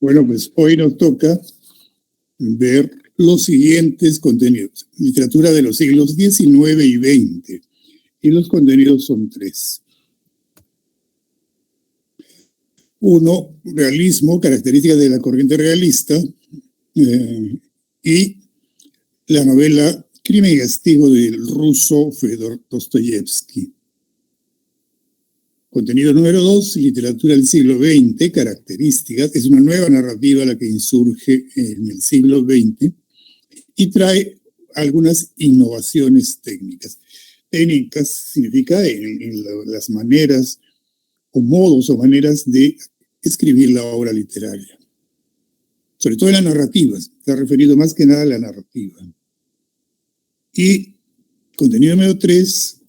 Bueno, pues hoy nos toca ver los siguientes contenidos. Literatura de los siglos XIX y XX. Y los contenidos son tres. Uno, realismo, características de la corriente realista, y la novela Crimen y Castigo del ruso Fedor Dostoyevsky. Contenido número 2, literatura del siglo XX, características. Es una nueva narrativa la que insurge en el siglo XX y trae algunas innovaciones técnicas. Técnicas significa en las maneras o modos o maneras de escribir la obra literaria. Sobre todo en las narrativas, está referido más que nada a la narrativa. Y contenido número 3,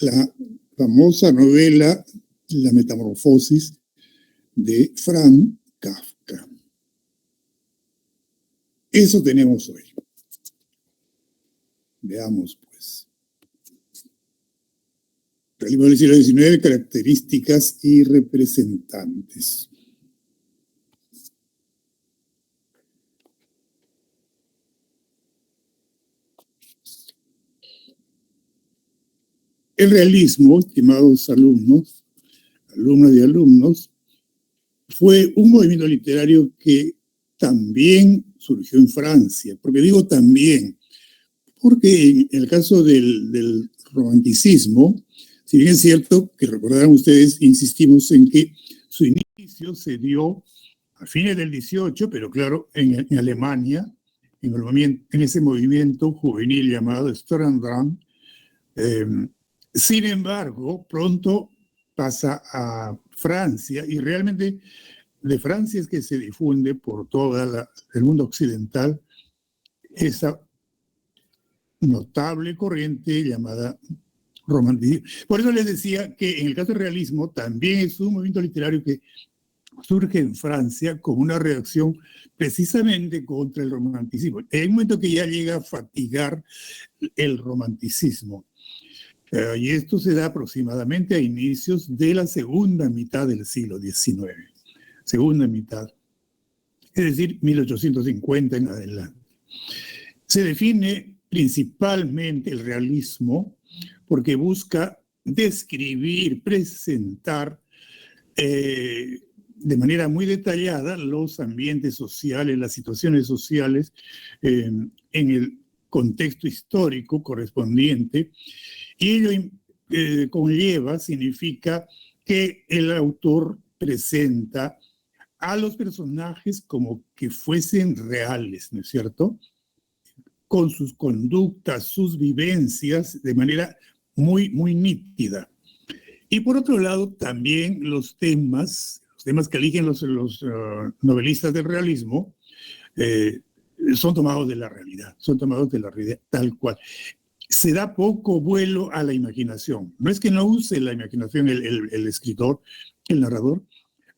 la famosa novela La Metamorfosis de Franz Kafka. Eso tenemos hoy. Veamos, pues. Realismo del siglo XIX, características y representantes. El realismo, estimados alumnos, alumnas y alumnos, fue un movimiento literario que también surgió en Francia. ¿Por qué digo también? Porque en el caso del romanticismo, si bien es cierto que recordarán ustedes, insistimos en que su inicio se dio a fines del 18, pero claro, en Alemania, en ese movimiento juvenil llamado Sturm. Sin embargo, pronto pasa a Francia y realmente de Francia es que se difunde por todo el mundo occidental esa notable corriente llamada romanticismo. Por eso les decía que en el caso del realismo también es un movimiento literario que surge en Francia como una reacción precisamente contra el romanticismo. En un momento que ya llega a fatigar el romanticismo. Y esto se da aproximadamente a inicios de la segunda mitad del siglo XIX. Segunda mitad. Es decir, 1850 en adelante. Se define principalmente el realismo porque busca describir, presentar de manera muy detallada los ambientes sociales, las situaciones sociales en el contexto histórico correspondiente. Y ello conlleva, significa que el autor presenta a los personajes como que fuesen reales, ¿no es cierto? Con sus conductas, sus vivencias, de manera muy, muy nítida. Y por otro lado, también los temas que eligen los novelistas del realismo, son tomados de la realidad, tal cual. Se da poco vuelo a la imaginación. No es que no use la imaginación el escritor, el narrador,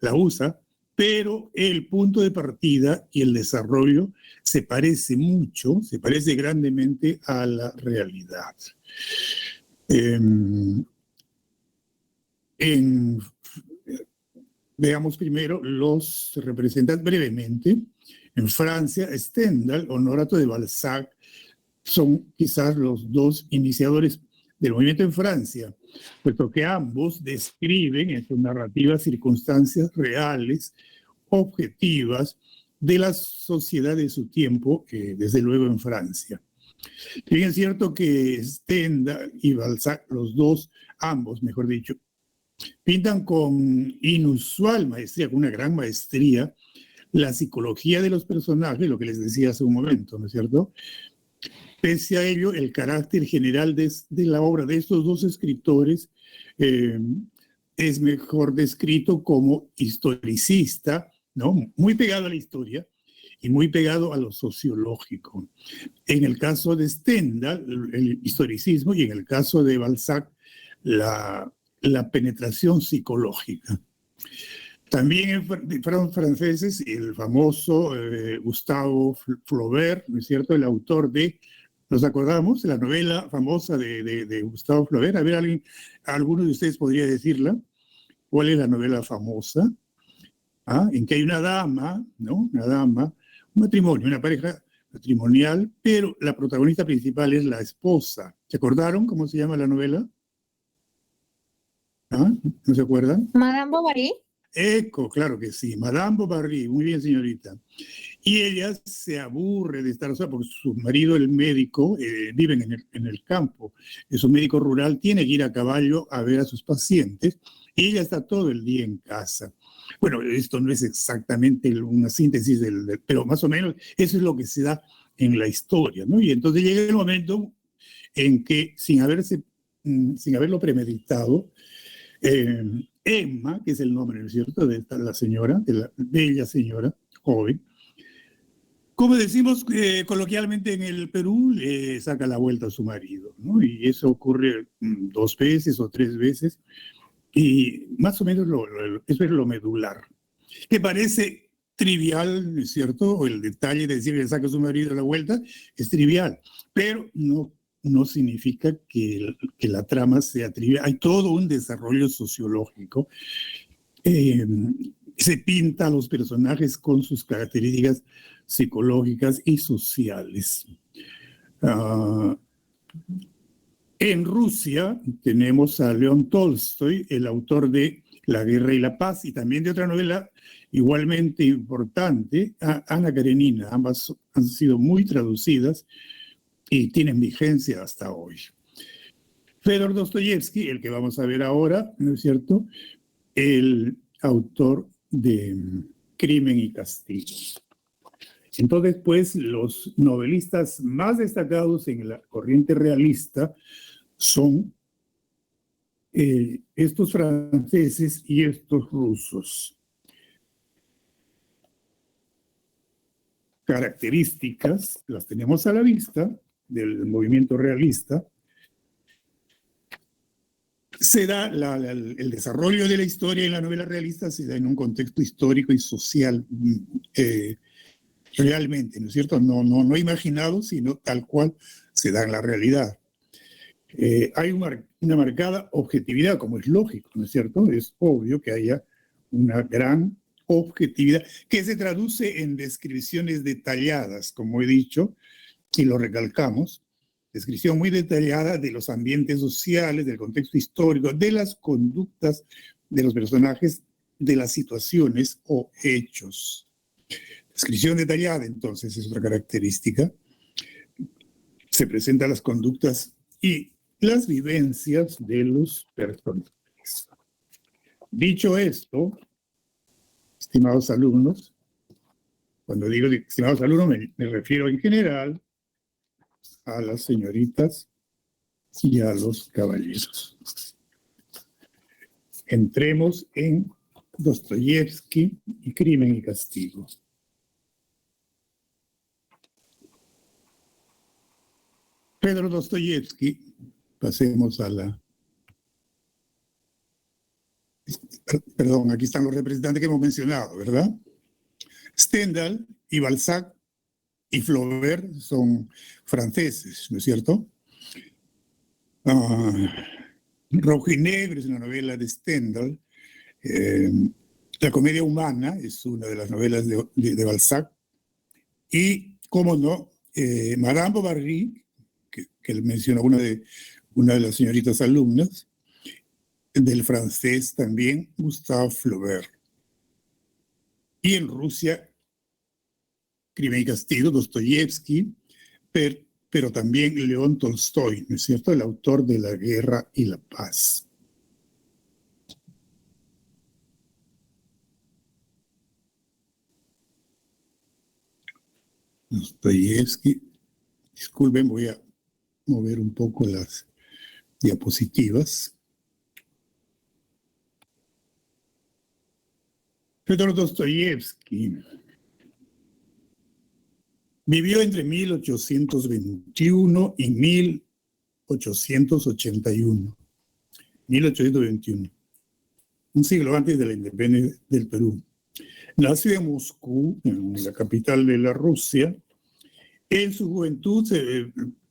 la usa, pero el punto de partida y el desarrollo se parece mucho, se parece grandemente a la realidad. Veamos primero los representantes brevemente. En Francia, Stendhal, Honorato de Balzac, son quizás los dos iniciadores del movimiento en Francia, puesto que ambos describen en sus narrativas circunstancias reales, objetivas, de la sociedad de su tiempo, desde luego en Francia. Bien es cierto que Stendhal y Balzac, ambos, mejor dicho, pintan con inusual maestría, con una gran maestría, la psicología de los personajes, lo que les decía hace un momento, ¿no es cierto? Pese a ello, el carácter general de la obra de estos dos escritores es mejor descrito como historicista, ¿no? Muy pegado a la historia y muy pegado a lo sociológico. En el caso de Stendhal, el historicismo, y en el caso de Balzac, la penetración psicológica. También fueron franceses el famoso Gustave Flaubert, ¿no es cierto?, el autor de, ¿nos acordamos?, la novela famosa de Gustave Flaubert. A ver, ¿alguno de ustedes podría decirla? ¿Cuál es la novela famosa? en que hay una dama, ¿no? Una dama, un matrimonio, una pareja matrimonial, pero la protagonista principal es la esposa. ¿Se acordaron cómo se llama la novela? ¿Ah? ¿No se acuerdan? Madame Bovary. Eco, claro que sí, Madame Bovary, muy bien señorita. Y ella se aburre de estar sola porque su marido, el médico, viven en el campo. Es un médico rural, tiene que ir a caballo a ver a sus pacientes y ella está todo el día en casa. Bueno, esto no es exactamente una síntesis, pero más o menos eso es lo que se da en la historia, ¿no? Y entonces llega el momento en que, sin haberlo premeditado, Emma, que es el nombre, ¿no es cierto?, de la señora, de la bella señora joven, como decimos coloquialmente en el Perú, le saca la vuelta a su marido, ¿no? Y eso ocurre 2 veces o 3 veces, y más o menos eso es lo medular, que parece trivial, ¿no es cierto? O el detalle de decir que le saca a su marido a la vuelta es trivial, pero no significa que la trama sea trivial. Hay todo un desarrollo sociológico. Se pinta a los personajes con sus características psicológicas y sociales. En Rusia tenemos a León Tolstoy, el autor de La Guerra y la Paz, y también de otra novela igualmente importante, Ana Karenina. Ambas han sido muy traducidas y tienen vigencia hasta hoy. Fedor Dostoyevsky, el que vamos a ver ahora, ¿no es cierto?, el autor de Crimen y Castigo. Entonces, pues, los novelistas más destacados en la corriente realista son estos franceses y estos rusos. Características, las tenemos a la vista del movimiento realista. Se da el desarrollo de la historia en la novela realista, se da en un contexto histórico y social realmente, ¿no es cierto? No imaginado, sino tal cual se da en la realidad. Hay una marcada objetividad, como es lógico, ¿no es cierto? Es obvio que haya una gran objetividad que se traduce en descripciones detalladas, como he dicho, y lo recalcamos, descripción muy detallada de los ambientes sociales, del contexto histórico, de las conductas de los personajes, de las situaciones o hechos. Descripción detallada, entonces, es otra característica. Se presentan las conductas y las vivencias de los personajes. Dicho esto, estimados alumnos, cuando digo estimados alumnos me refiero en general a las señoritas y a los caballeros. Entremos en Dostoyevsky y Crimen y Castigo. Pedro Dostoyevsky, pasemos a la... Perdón, aquí están los representantes que hemos mencionado, ¿verdad? Stendhal y Balzac y Flaubert son franceses, ¿no es cierto? Rojo y Negro es una novela de Stendhal. La comedia humana es una de las novelas de Balzac. Y, cómo no, Madame Bovary, que mencionó una de las señoritas alumnas, del francés también, Gustave Flaubert. Y en Rusia, Crimen y Castigo, Dostoyevsky, pero también León Tolstoy, ¿no es cierto?, el autor de La Guerra y la Paz. Dostoyevsky, disculpen, voy a mover un poco las diapositivas. Fedor Dostoyevsky vivió entre 1821 y 1881. 1821. Un siglo antes de la independencia del Perú. Nació en Moscú, en la capital de la Rusia. En su juventud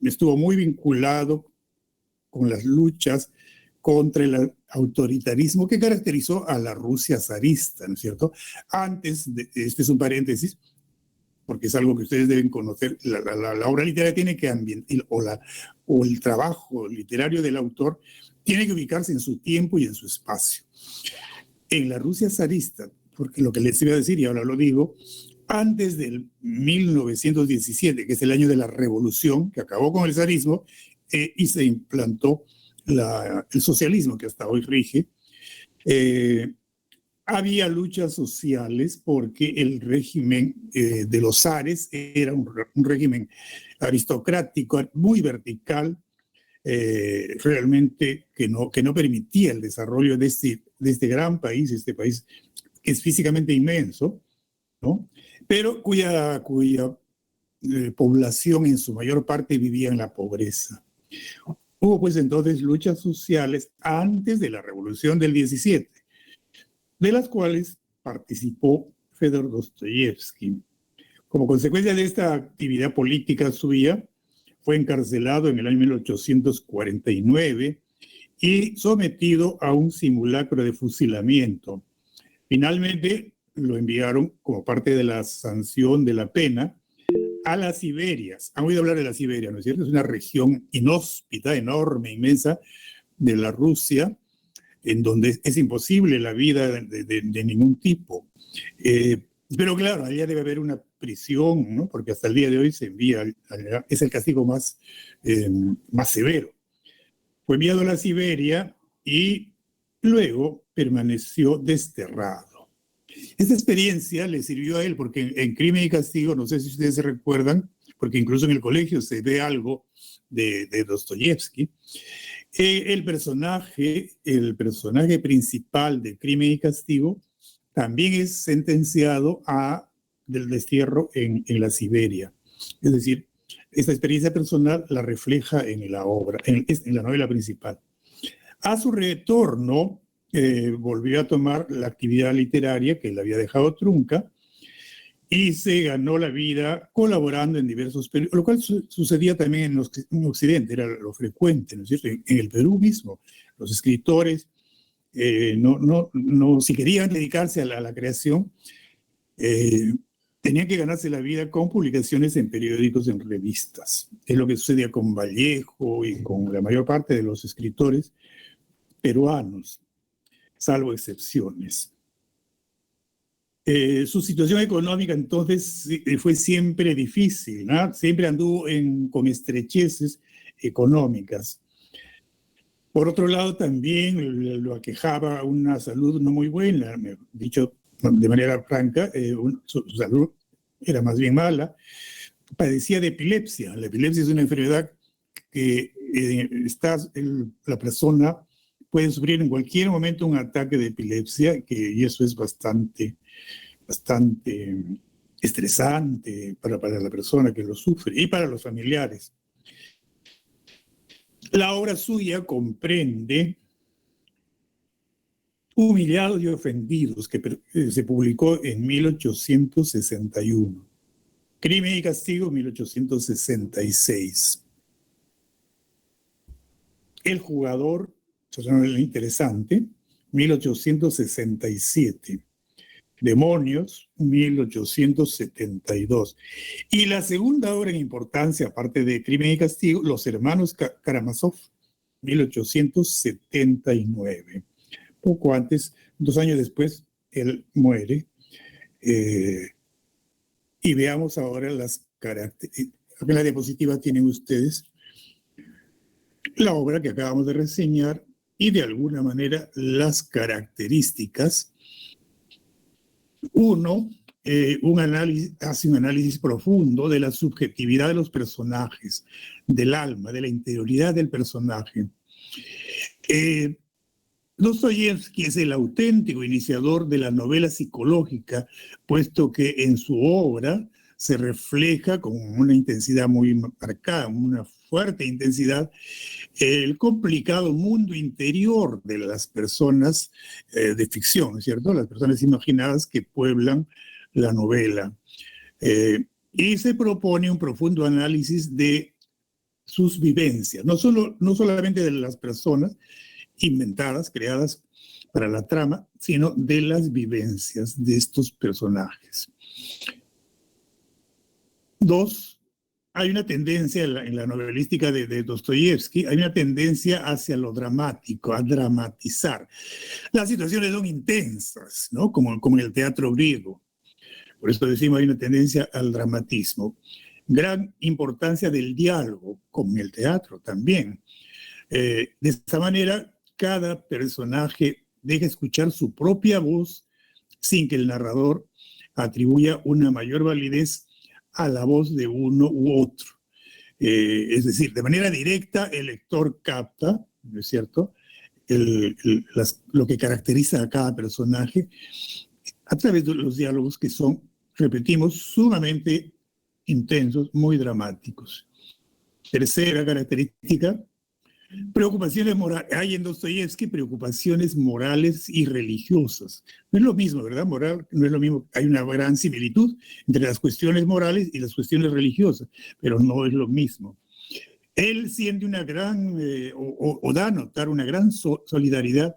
estuvo muy vinculado con las luchas contra el autoritarismo que caracterizó a la Rusia zarista, ¿no es cierto? Este es un paréntesis, porque es algo que ustedes deben conocer, la obra literaria tiene que o el trabajo literario del autor tiene que ubicarse en su tiempo y en su espacio. En la Rusia zarista, porque lo que les iba a decir, y ahora lo digo, antes del 1917, que es el año de la revolución, que acabó con el zarismo, y se implantó el socialismo que hasta hoy rige, había luchas sociales porque el régimen de los zares era un régimen aristocrático, muy vertical, realmente que no permitía el desarrollo de este gran país, este país que es físicamente inmenso, ¿no? Pero cuya población en su mayor parte vivía en la pobreza. Hubo pues entonces luchas sociales antes de la Revolución del 17, de las cuales participó Fedor Dostoyevsky. Como consecuencia de esta actividad política suya, fue encarcelado en el año 1849 y sometido a un simulacro de fusilamiento. Finalmente lo enviaron como parte de la sanción de la pena a las Siberias. Han oído hablar de la Siberia, ¿no es cierto? Es una región inhóspita, enorme, inmensa de la Rusia, en donde es imposible la vida de ningún tipo. Pero claro, allá debe haber una prisión, ¿no? Porque hasta el día de hoy se envía allá, es el castigo más severo. Fue enviado a la Siberia y luego permaneció desterrado. Esta experiencia le sirvió a él porque en Crimen y Castigo, no sé si ustedes se recuerdan, porque incluso en el colegio se ve algo de Dostoyevsky, el personaje principal de Crimen y Castigo también es sentenciado del destierro en la Siberia. Es decir, esta experiencia personal la refleja en la obra, en la novela principal. A su retorno, volvió a tomar la actividad literaria que le había dejado trunca y se ganó la vida colaborando en diversos periódicos, lo cual sucedía también en Occidente, era lo frecuente, ¿no es cierto? En el Perú mismo, los escritores, si querían dedicarse a la creación, tenían que ganarse la vida con publicaciones en periódicos, en revistas. Es lo que sucedía con Vallejo y con la mayor parte de los escritores peruanos, salvo excepciones. Su situación económica entonces fue siempre difícil, ¿no? Siempre anduvo con estrecheces económicas. Por otro lado, también lo aquejaba una salud no muy buena, dicho de manera franca, su salud era más bien mala. Padecía de epilepsia. La epilepsia es una enfermedad que la persona puede sufrir en cualquier momento un ataque de epilepsia, y eso es bastante estresante para la persona que lo sufre y para los familiares. La obra suya comprende Humillados y Ofendidos, que se publicó en 1861. Crimen y Castigo, 1866. El Jugador, eso es una interesante, 1867. Demonios, 1872. Y la segunda obra en importancia, aparte de Crimen y Castigo, Los Hermanos Karamazov, 1879. Poco antes, 2 años después, él muere. Y veamos ahora las características. En la diapositiva tienen ustedes la obra que acabamos de reseñar y de alguna manera las características. Uno, hace un análisis profundo de la subjetividad de los personajes, del alma, de la interioridad del personaje. Dostoyevsky es el auténtico iniciador de la novela psicológica, puesto que en su obra se refleja con una intensidad muy marcada, una fuerte intensidad, el complicado mundo interior de las personas de ficción, ¿cierto? Las personas imaginadas que pueblan la novela. Y se propone un profundo análisis de sus vivencias, no solamente de las personas, inventadas, creadas para la trama, sino de las vivencias de estos personajes. Dos, hay una tendencia en la novelística de Dostoyevsky, hay una tendencia hacia lo dramático, a dramatizar. Las situaciones son intensas, ¿no? Como en el teatro griego. Por eso decimos hay una tendencia al dramatismo. Gran importancia del diálogo, como en el teatro también. De esta manera, cada personaje deja escuchar su propia voz sin que el narrador atribuya una mayor validez a la voz de uno u otro. Es decir, de manera directa el lector capta, ¿no es cierto?, lo que caracteriza a cada personaje a través de los diálogos que son, repetimos, sumamente intensos, muy dramáticos. Tercera característica, preocupaciones morales. Hay en Dostoyevsky preocupaciones morales y religiosas. No es lo mismo, ¿verdad? Moral no es lo mismo. Hay una gran similitud entre las cuestiones morales y las cuestiones religiosas, pero no es lo mismo. Él siente una gran, o da a notar una gran solidaridad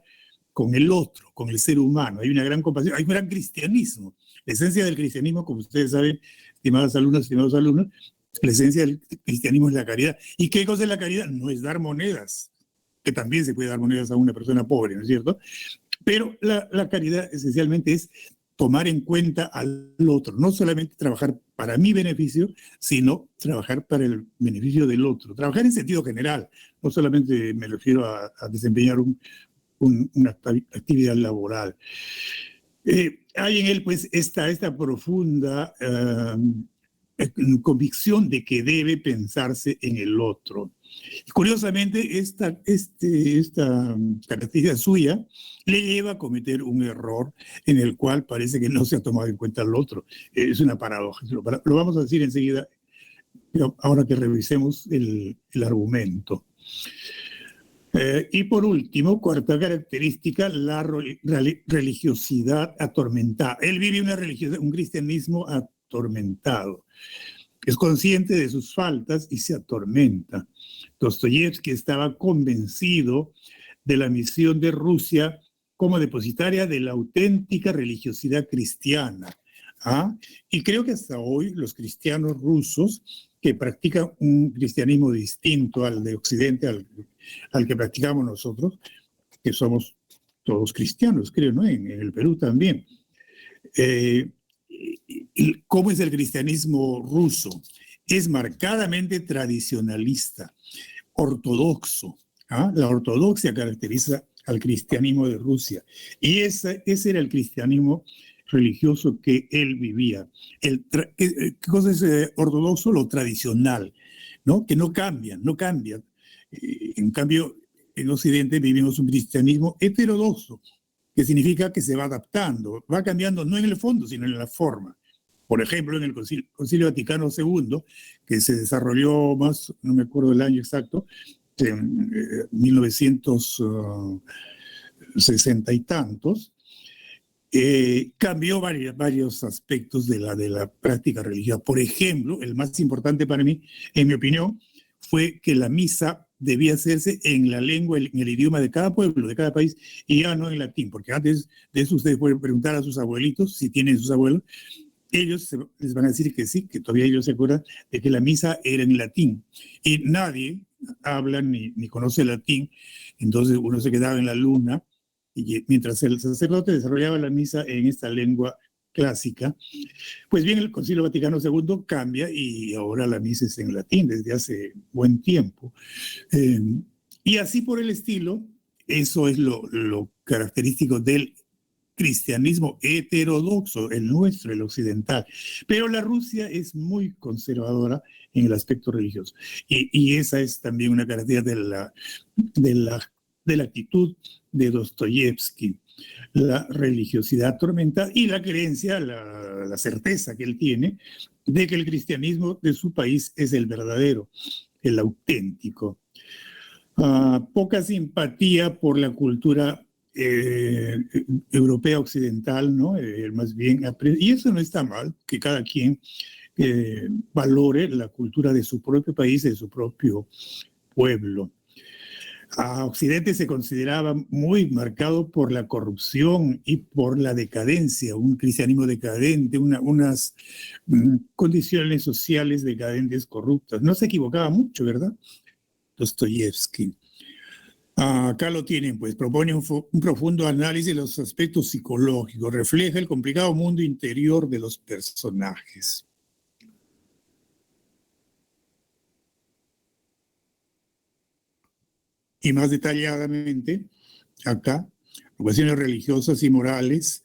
con el otro, con el ser humano. Hay una gran compasión, hay un gran cristianismo. La esencia del cristianismo, como ustedes saben, estimados alumnos, la esencia del cristianismo es la caridad. ¿Y qué cosa es la caridad? No es dar monedas, que también se puede dar monedas a una persona pobre, ¿no es cierto? Pero la caridad esencialmente es tomar en cuenta al otro, no solamente trabajar para mi beneficio, sino trabajar para el beneficio del otro. Trabajar en sentido general, no solamente me refiero a desempeñar una actividad laboral. Hay en él pues esta profunda convicción de que debe pensarse en el otro. Y curiosamente, esta característica suya le lleva a cometer un error en el cual parece que no se ha tomado en cuenta al otro. Es una paradoja. Lo vamos a decir enseguida, ahora que revisemos el argumento. Y por último, cuarta característica, la religiosidad atormentada. Él vive un cristianismo atormentado. Es consciente de sus faltas y se atormenta. Dostoyevsky estaba convencido de la misión de Rusia como depositaria de la auténtica religiosidad cristiana. Y creo que hasta hoy los cristianos rusos que practican un cristianismo distinto al de Occidente, al que practicamos nosotros, que somos todos cristianos, creo, ¿no? En el Perú también. ¿Cómo es el cristianismo ruso? Es marcadamente tradicionalista, ortodoxo. La ortodoxia caracteriza al cristianismo de Rusia. Y ese era el cristianismo religioso que él vivía. ¿Qué cosa es ortodoxo? Lo tradicional, ¿no? Que no cambia, no cambia. En cambio, en Occidente vivimos un cristianismo heterodoxo, que significa que se va adaptando, va cambiando no en el fondo, sino en la forma. Por ejemplo, en el Concilio Vaticano II, que se desarrolló más, no me acuerdo el año exacto, en 1960 y tantos, cambió varios aspectos de la práctica religiosa. Por ejemplo, el más importante para mí, en mi opinión, fue que la misa debía hacerse en la lengua, en el idioma de cada pueblo, de cada país, y ya no en latín, porque antes de eso ustedes pueden preguntar a sus abuelitos, si tienen sus abuelos, ellos les van a decir que sí, que todavía ellos se acuerdan de que la misa era en latín, y nadie habla ni conoce latín, entonces uno se quedaba en la luna, y mientras el sacerdote desarrollaba la misa en esta lengua clásica. Pues bien, el Concilio Vaticano II cambia y ahora la misa es en latín desde hace buen tiempo. Y así por el estilo, eso es lo característico del cristianismo heterodoxo, el nuestro, el occidental. Pero la Rusia es muy conservadora en el aspecto religioso. Y esa es también una característica de la actitud de Dostoyevsky, la religiosidad atormentada y la creencia, la certeza que él tiene de que el cristianismo de su país es el verdadero, el auténtico. Poca simpatía por la cultura europea occidental, ¿no? Más bien, y eso no está mal, que cada quien valore la cultura de su propio país, de su propio pueblo. A Occidente se consideraba muy marcado por la corrupción y por la decadencia, un cristianismo decadente, unas condiciones sociales decadentes, corruptas. No se equivocaba mucho, ¿verdad? Dostoyevsky. Acá lo tienen, pues propone un profundo análisis de los aspectos psicológicos, refleja el complicado mundo interior de los personajes. Y más detalladamente, acá, cuestiones religiosas y morales,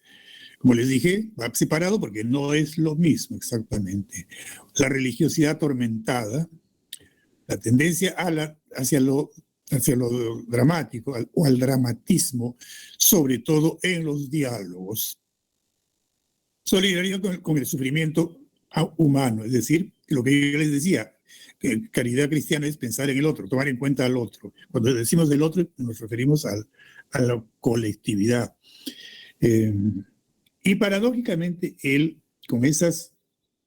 como les dije, va separado porque no es lo mismo exactamente. La religiosidad atormentada, la tendencia hacia lo dramático o al dramatismo, sobre todo en los diálogos. Solidaridad con el sufrimiento humano, es decir, lo que yo les decía, que caridad cristiana es pensar en el otro, tomar en cuenta al otro. Cuando decimos del otro, nos referimos a la colectividad. Y paradójicamente, él, con esas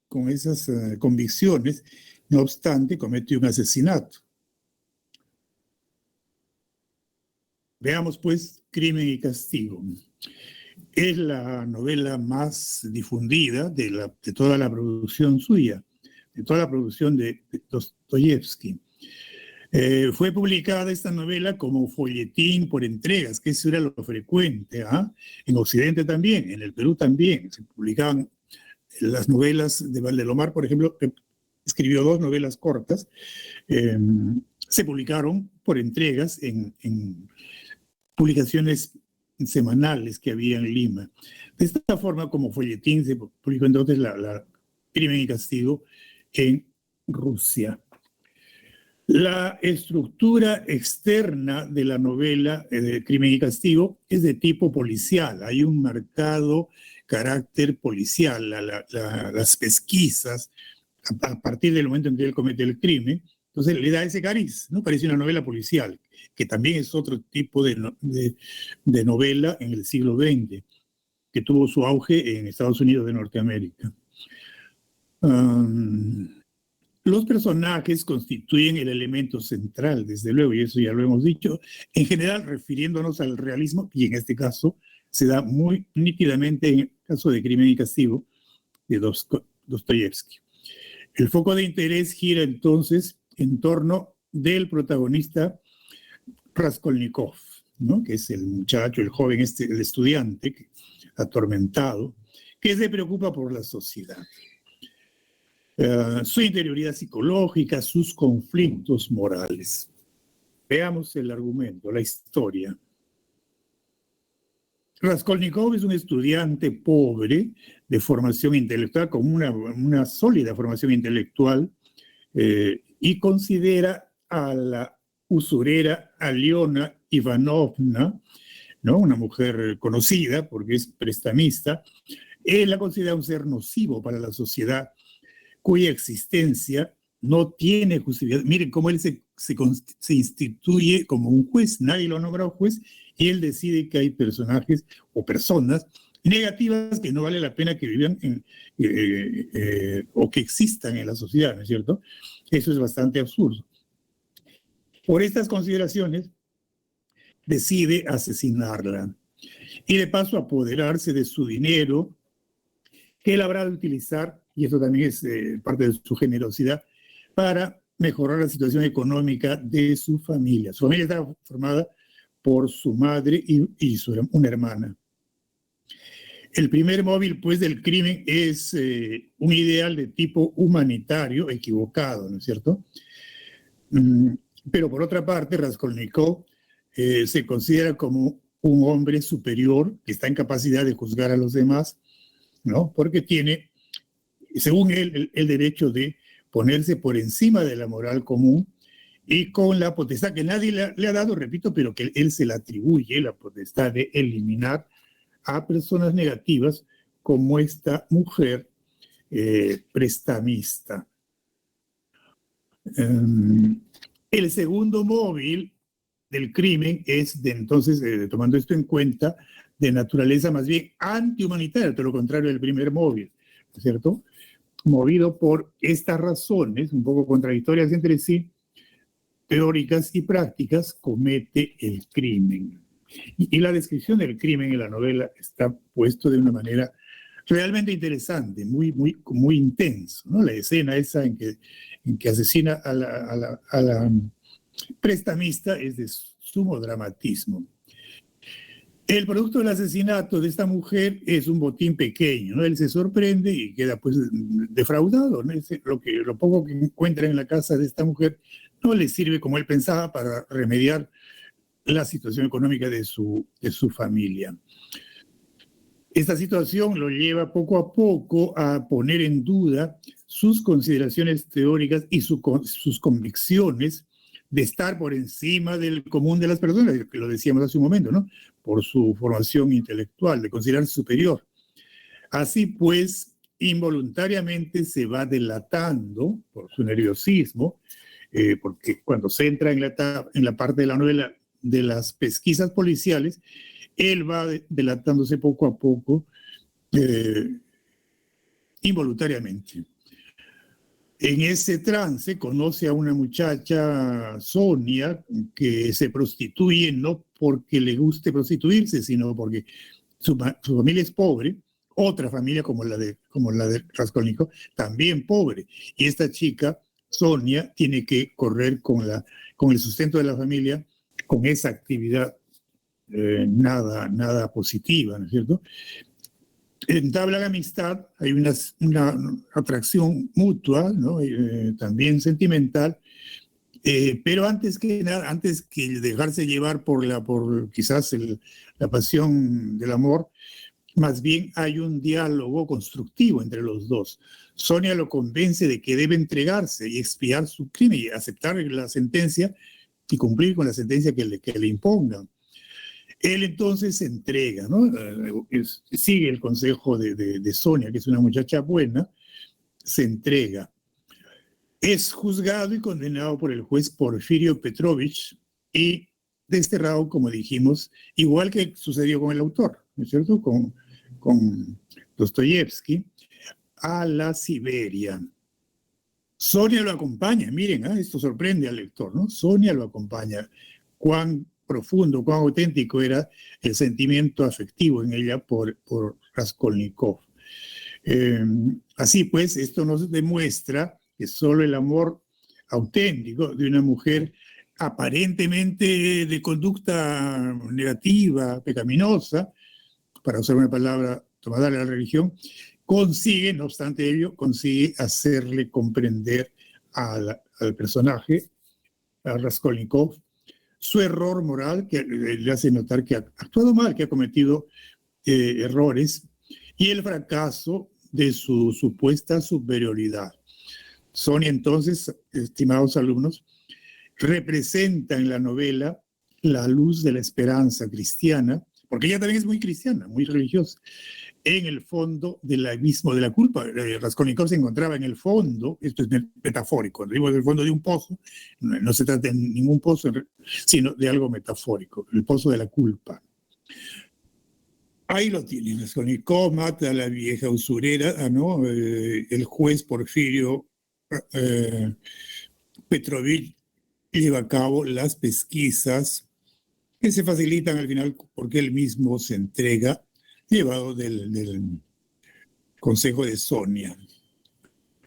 convicciones, no obstante, cometió un asesinato. Veamos, pues, Crimen y Castigo. Es la novela más difundida de toda la producción suya, de toda la producción de Dostoyevsky. Fue publicada esta novela como folletín por entregas, que eso era lo frecuente, ¿ah? En Occidente también, en el Perú también, se publicaban las novelas de Valdelomar, por ejemplo, que escribió 2 novelas cortas, se publicaron por entregas en publicaciones semanales que había en Lima. De esta forma, como folletín, se publicó entonces la Crimen y Castigo en Rusia. La estructura externa de la novela de Crimen y Castigo es de tipo policial. Hay un marcado carácter policial. Las pesquisas, a partir del momento en que él comete el crimen, entonces le da ese cariz, ¿no? Parece una novela policial, que también es otro tipo de novela en el siglo XX, que tuvo su auge en Estados Unidos de Norteamérica. Los personajes constituyen el elemento central, desde luego, y eso ya lo hemos dicho, en general refiriéndonos al realismo, y en este caso se da muy nítidamente en el caso de Crimen y Castigo de Dostoyevsky. El foco de interés gira entonces en torno del protagonista Raskolnikov, ¿no? Que es el muchacho, el joven, el estudiante atormentado, que se preocupa por la sociedad. Su interioridad psicológica, sus conflictos morales. Veamos el argumento, la historia. Raskolnikov es un estudiante pobre de formación intelectual, con una sólida formación intelectual, y considera a la usurera Aliona Ivanovna, ¿no? Una mujer conocida porque es prestamista, él la considera un ser nocivo para la sociedad, cuya existencia no tiene justificación. Miren cómo él se instituye como un juez, nadie lo nombra juez, y él decide que hay personajes o personas negativas que no vale la pena que vivan o que existan en la sociedad, ¿no es cierto? Eso es bastante absurdo. Por estas consideraciones, decide asesinarla y de paso apoderarse de su dinero, que él habrá de utilizar, y eso también es parte de su generosidad, para mejorar la situación económica de su familia. Su familia estaba formada por su madre y una hermana. El primer móvil, pues, del crimen es un ideal de tipo humanitario equivocado, ¿no es cierto? Pero por otra parte, Raskolnikov se considera como un hombre superior que está en capacidad de juzgar a los demás, ¿no? Porque tiene, según él, el derecho de ponerse por encima de la moral común y con la potestad que nadie le ha dado, repito, pero que él se la atribuye, la potestad de eliminar a personas negativas como esta mujer prestamista. El segundo móvil del crimen es, entonces, tomando esto en cuenta, de naturaleza más bien antihumanitaria, todo lo contrario del primer móvil, ¿cierto? Movido por estas razones, un poco contradictorias entre sí, teóricas y prácticas, comete el crimen. Y la descripción del crimen en la novela está puesto de una manera realmente interesante, muy intenso, ¿no? La escena esa en que asesina a la prestamista es de sumo dramatismo. El producto del asesinato de esta mujer es un botín pequeño, ¿no? Él se sorprende y queda pues defraudado, ¿no? Lo poco que encuentra en la casa de esta mujer no le sirve como él pensaba para remediar la situación económica de su familia. Esta situación lo lleva poco a poco a poner en duda sus consideraciones teóricas y sus convicciones de estar por encima del común de las personas, que lo decíamos hace un momento, ¿no? Por su formación intelectual, de considerarse superior. Así pues, involuntariamente se va delatando por su nerviosismo, porque cuando se entra en la parte de la novela de las pesquisas policiales, él va delatándose poco a poco, involuntariamente. En ese trance conoce a una muchacha, Sonia, que se prostituye no porque le guste prostituirse, sino porque su familia es pobre, otra familia como la de Raskolnikov, también pobre. Y esta chica, Sonia, tiene que correr con el sustento de la familia, con esa actividad nada positiva, ¿no es cierto? Entablan amistad, hay una atracción mutua, ¿no? También sentimental, pero antes que nada, antes que dejarse llevar por quizás la pasión del amor, más bien hay un diálogo constructivo entre los dos. Sonia lo convence de que debe entregarse y expiar su crimen y aceptar la sentencia y cumplir con la sentencia que le impongan. Él entonces se entrega, ¿no? Sigue el consejo de Sonia, que es una muchacha buena, se entrega. Es juzgado y condenado por el juez Porfirio Petrovich y desterrado, como dijimos, igual que sucedió con el autor, ¿no es cierto? Con Dostoyevsky, a la Siberia. Sonia lo acompaña, miren, esto sorprende al lector, ¿no? Sonia lo acompaña. Cuán profundo, cuán auténtico era el sentimiento afectivo en ella por Raskolnikov. Así pues, esto nos demuestra que solo el amor auténtico de una mujer aparentemente de conducta negativa, pecaminosa, para usar una palabra tomada de la religión, consigue, no obstante ello, consigue hacerle comprender al personaje, a Raskolnikov, su error moral, que le hace notar que ha actuado mal, que ha cometido errores, y el fracaso de su supuesta superioridad. Sonia, entonces, estimados alumnos, representa en la novela la luz de la esperanza cristiana, porque ella también es muy cristiana, muy religiosa, en el fondo del abismo de la culpa. Raskolnikov se encontraba en el fondo, esto es metafórico, cuando digo en el fondo de un pozo, no se trata de ningún pozo, sino de algo metafórico, el pozo de la culpa. Ahí lo tienen, Raskolnikov mata a la vieja usurera, ¿no? El juez Porfirio Petrovich lleva a cabo las pesquisas que se facilitan al final porque él mismo se entrega, llevado del consejo de Sonia.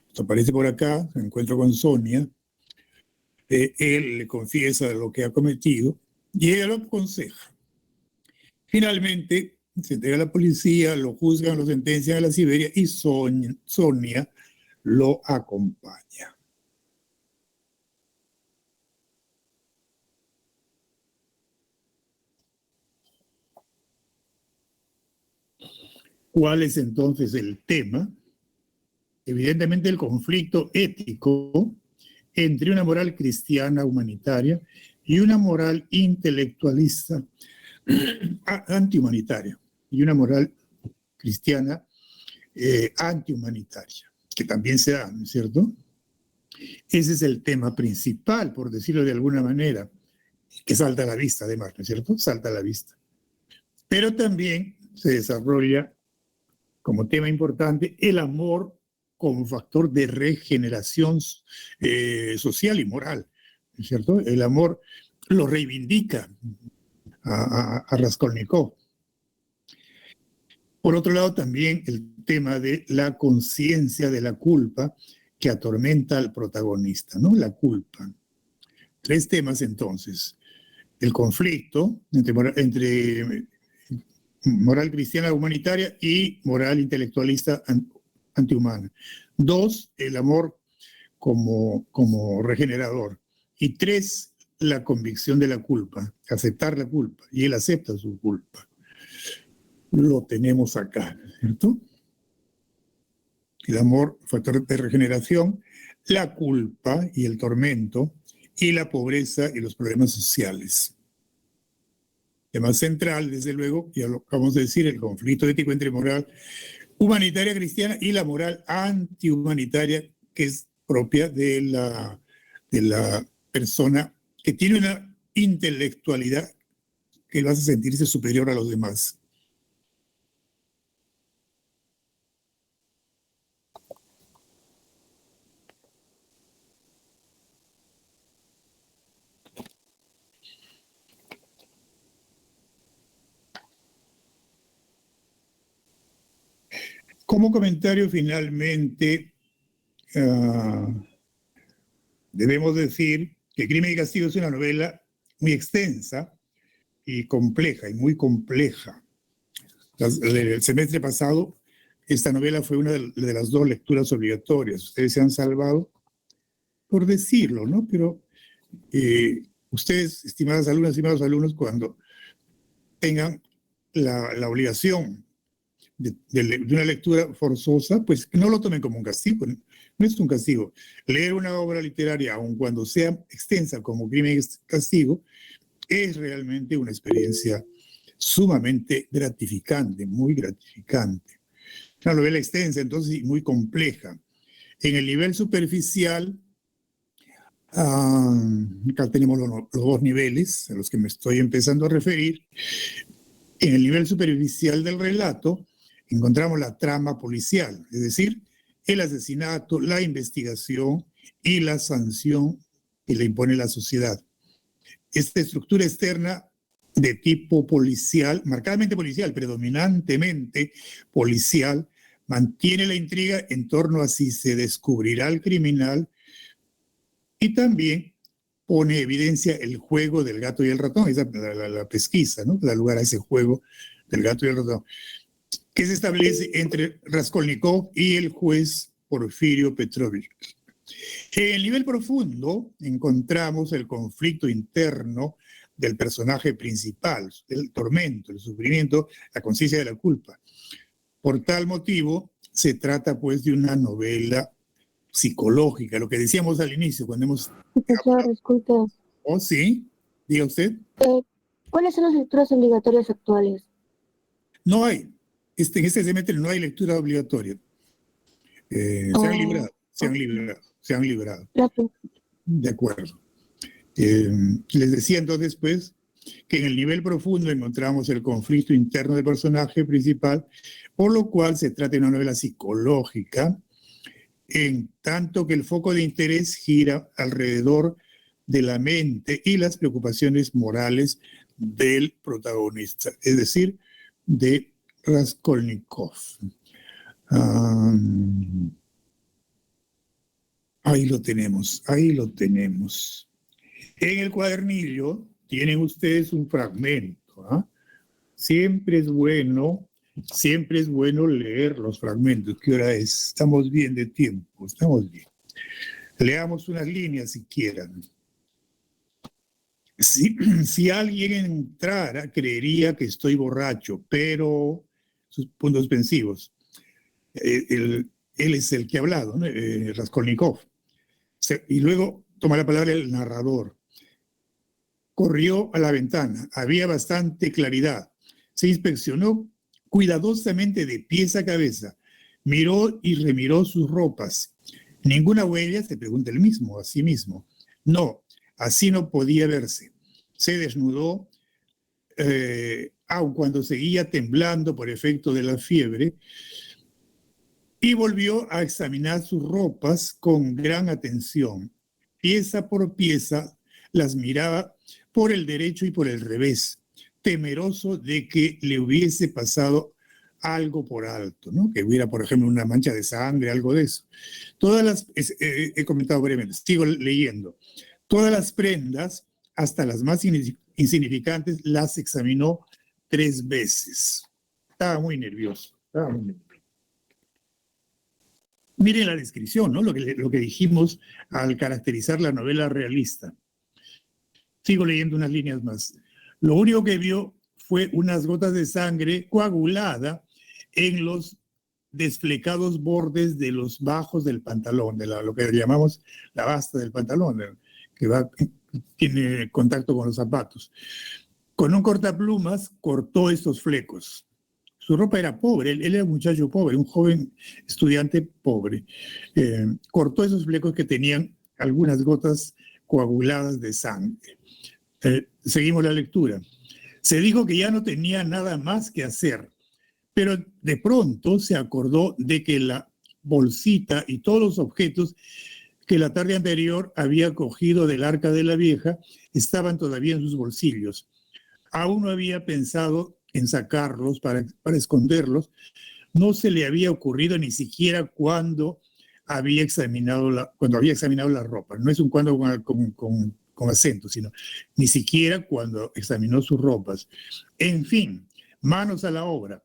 Esto aparece por acá, se encuentra con Sonia, él le confiesa lo que ha cometido y ella lo aconseja. Finalmente, se entrega a la policía, lo juzgan, lo sentencian a la Siberia y Sonia lo acompaña. ¿Cuál es entonces el tema? Evidentemente el conflicto ético entre una moral cristiana humanitaria y una moral intelectualista antihumanitaria y una moral cristiana antihumanitaria, que también se da, ¿no es cierto? Ese es el tema principal, por decirlo de alguna manera, que salta a la vista, además, ¿no es cierto? Salta a la vista. Pero también se desarrolla como tema importante el amor como factor de regeneración social y moral. ¿no es cierto? El amor lo reivindica a Raskolnikov. Por otro lado, también el tema de la conciencia de la culpa que atormenta al protagonista, ¿no? La culpa. 3 temas entonces. El conflicto entre moral cristiana humanitaria y moral intelectualista antihumana. 2, el amor como regenerador. Y 3, la convicción de la culpa, aceptar la culpa. Y él acepta su culpa. Lo tenemos acá, ¿cierto? El amor, factor de regeneración, la culpa y el tormento, y la pobreza y los problemas sociales. Tema central, desde luego, ya lo acabamos de decir, el conflicto ético entre moral humanitaria cristiana y la moral antihumanitaria, que es propia de la persona que tiene una intelectualidad que lo hace sentirse superior a los demás. Como comentario, finalmente, debemos decir que Crimen y Castigo es una novela muy extensa y compleja, y muy compleja. El semestre pasado, esta novela fue una de las 2 lecturas obligatorias. Ustedes se han salvado por decirlo, ¿no? Pero ustedes, estimadas alumnas, estimados alumnos, cuando tengan la obligación de una lectura forzosa, pues no lo tomen como un castigo, no es un castigo. Leer una obra literaria, aun cuando sea extensa como Crimen y Castigo, es realmente una experiencia sumamente gratificante, muy gratificante. Una novela extensa, entonces, muy compleja. En el nivel superficial, acá tenemos los 2 niveles a los que me estoy empezando a referir. En el nivel superficial del relato encontramos la trama policial, es decir, el asesinato, la investigación y la sanción que le impone la sociedad. Esta estructura externa de tipo policial, marcadamente policial, predominantemente policial, mantiene la intriga en torno a si se descubrirá al criminal y también pone evidencia el juego del gato y el ratón, esa la pesquisa, ¿no? Da lugar a ese juego del gato y el ratón, que se establece entre Raskolnikov y el juez Porfirio Petrovich. En el nivel profundo encontramos el conflicto interno del personaje principal, el tormento, el sufrimiento, la conciencia de la culpa. Por tal motivo, se trata pues de una novela psicológica, lo que decíamos al inicio, cuando hemos... Profesor, disculpe. Oh, sí, diga usted. ¿Cuáles son las lecturas obligatorias actuales? No hay, en este semestre no hay lectura obligatoria. Se han librado, se han librado. Gracias. De acuerdo. Les decía entonces, pues, que en el nivel profundo encontramos el conflicto interno del personaje principal, por lo cual se trata de una novela psicológica, en tanto que el foco de interés gira alrededor de la mente y las preocupaciones morales del protagonista, es decir, de Raskolnikov. Ahí lo tenemos, ahí lo tenemos. En el cuadernillo tienen ustedes un fragmento. Siempre es bueno leer los fragmentos. ¿Qué hora es? Estamos bien de tiempo, estamos bien. Leamos unas líneas si quieran. Si alguien entrara, creería que estoy borracho, pero sus puntos suspensivos. Él es el que ha hablado, ¿no? Raskolnikov. Y luego toma la palabra el narrador. Corrió a la ventana, había bastante claridad. Se inspeccionó cuidadosamente de pies a cabeza, miró y remiró sus ropas. Ninguna huella, se pregunta él mismo, a sí mismo. No, así no podía verse. Se desnudó, aun cuando seguía temblando por efecto de la fiebre, y volvió a examinar sus ropas con gran atención. Pieza por pieza las miraba por el derecho y por el revés, temeroso de que le hubiese pasado algo por alto, ¿no? Que hubiera, por ejemplo, una mancha de sangre, algo de eso. He comentado brevemente, sigo leyendo. Todas las prendas, hasta las más insignificantes, las examinó 3 veces. Estaba muy nervioso. Miren la descripción, ¿no? Lo que dijimos al caracterizar la novela realista. Sigo leyendo unas líneas más. Lo único que vio fue unas gotas de sangre coagulada en los desflecados bordes de los bajos del pantalón, de lo que llamamos la basta del pantalón, que tiene contacto con los zapatos. Con un cortaplumas cortó estos flecos. Su ropa era pobre, él era un muchacho pobre, un joven estudiante pobre. Cortó esos flecos que tenían algunas gotas coaguladas de sangre. Seguimos la lectura. Se dijo que ya no tenía nada más que hacer, pero de pronto se acordó de que la bolsita y todos los objetos que la tarde anterior había cogido del arca de la vieja estaban todavía en sus bolsillos. Aún no había pensado en sacarlos para esconderlos. No se le había ocurrido ni siquiera cuando había examinado la ropa. No es un cuando con acento, sino ni siquiera cuando examinó sus ropas. En fin, manos a la obra.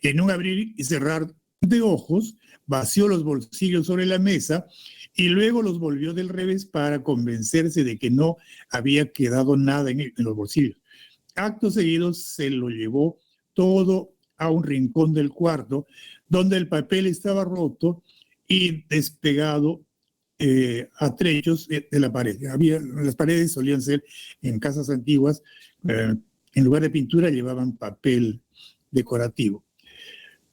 En un abrir y cerrar de ojos, vació los bolsillos sobre la mesa y luego los volvió del revés para convencerse de que no había quedado nada en los bolsillos. Acto seguido se lo llevó todo a un rincón del cuarto, donde el papel estaba roto y despegado a trechos de la pared. Las paredes solían ser, en casas antiguas, en lugar de pintura llevaban papel decorativo.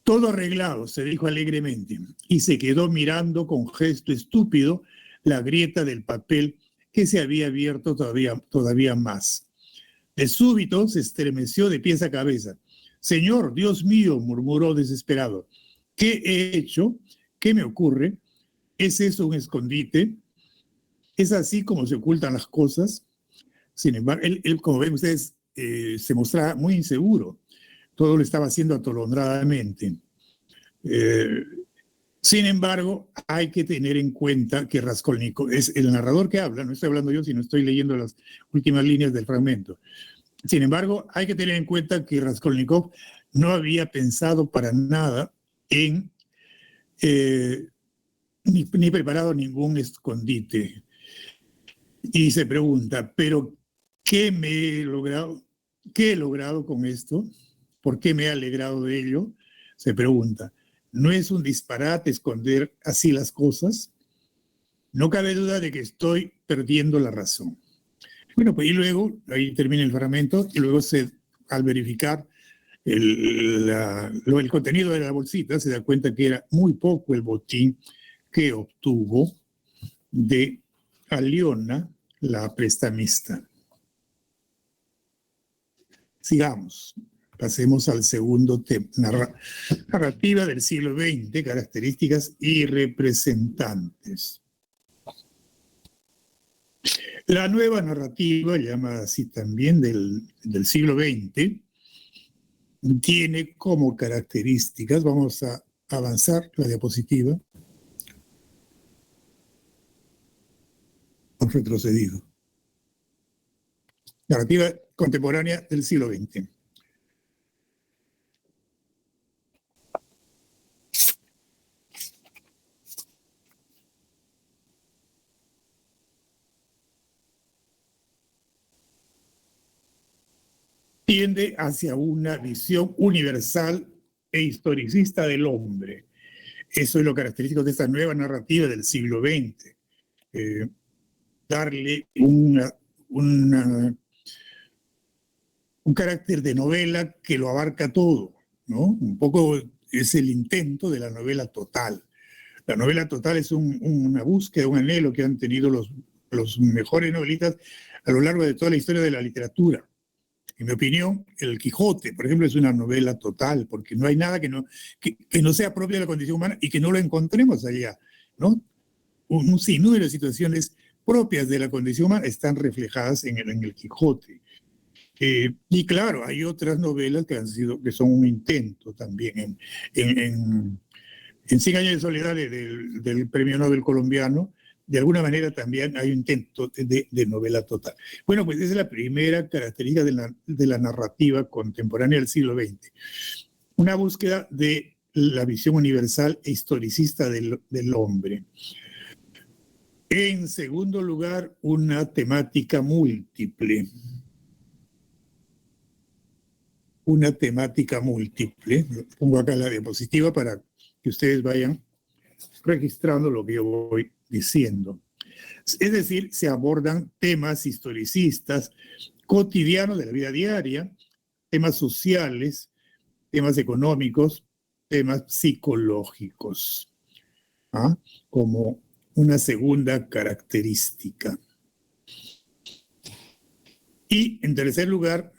Todo arreglado, se dijo alegremente, y se quedó mirando con gesto estúpido la grieta del papel que se había abierto todavía más. De súbito se estremeció de pies a cabeza. «Señor, Dios mío», murmuró desesperado, «¿qué he hecho? ¿Qué me ocurre? ¿Es eso un escondite? ¿Es así como se ocultan las cosas?». Sin embargo, él como ven ustedes, se mostraba muy inseguro. Todo lo estaba haciendo atolondradamente. Sin embargo, hay que tener en cuenta que Raskolnikov es el narrador que habla, no estoy hablando yo, sino estoy leyendo las últimas líneas del fragmento. Sin embargo, hay que tener en cuenta que Raskolnikov no había pensado para nada en ni preparado ningún escondite. Y se pregunta, ¿pero qué he logrado con esto? ¿Por qué me he alegrado de ello? Se pregunta. ¿No es un disparate esconder así las cosas? No cabe duda de que estoy perdiendo la razón. Bueno, pues y luego, ahí termina el fragmento, y luego al verificar el contenido de la bolsita, se da cuenta que era muy poco el botín que obtuvo de Aliona, la prestamista. Sigamos. Pasemos al segundo tema, narrativa del siglo XX, características y representantes. La nueva narrativa, llamada así también del siglo XX, tiene como características, vamos a avanzar la diapositiva, hemos retrocedido. Narrativa contemporánea del siglo XX. Tiende hacia una visión universal e historicista del hombre. Eso es lo característico de esta nueva narrativa del siglo XX. Darle un carácter de novela que lo abarca todo, ¿no? Un poco es el intento de la novela total. La novela total es una búsqueda, un anhelo que han tenido los mejores novelistas a lo largo de toda la historia de la literatura. En mi opinión, El Quijote, por ejemplo, es una novela total, porque no hay nada que no sea propio de la condición humana y que no lo encontremos allá, ¿no? Un sinnúmero de situaciones propias de la condición humana están reflejadas en el Quijote. Y claro, hay otras novelas que son un intento también. En 100 años de soledad del Premio Nobel colombiano, de alguna manera también hay un intento de novela total. Bueno, pues esa es la primera característica de la narrativa contemporánea del siglo XX. Una búsqueda de la visión universal e historicista del hombre. En segundo lugar, una temática múltiple. Una temática múltiple. Pongo acá la diapositiva para que ustedes vayan registrando lo que yo voy diciendo. Es decir, se abordan temas historicistas cotidianos de la vida diaria, temas sociales, temas económicos, temas psicológicos, ¿ah? Como una segunda característica. Y en tercer lugar,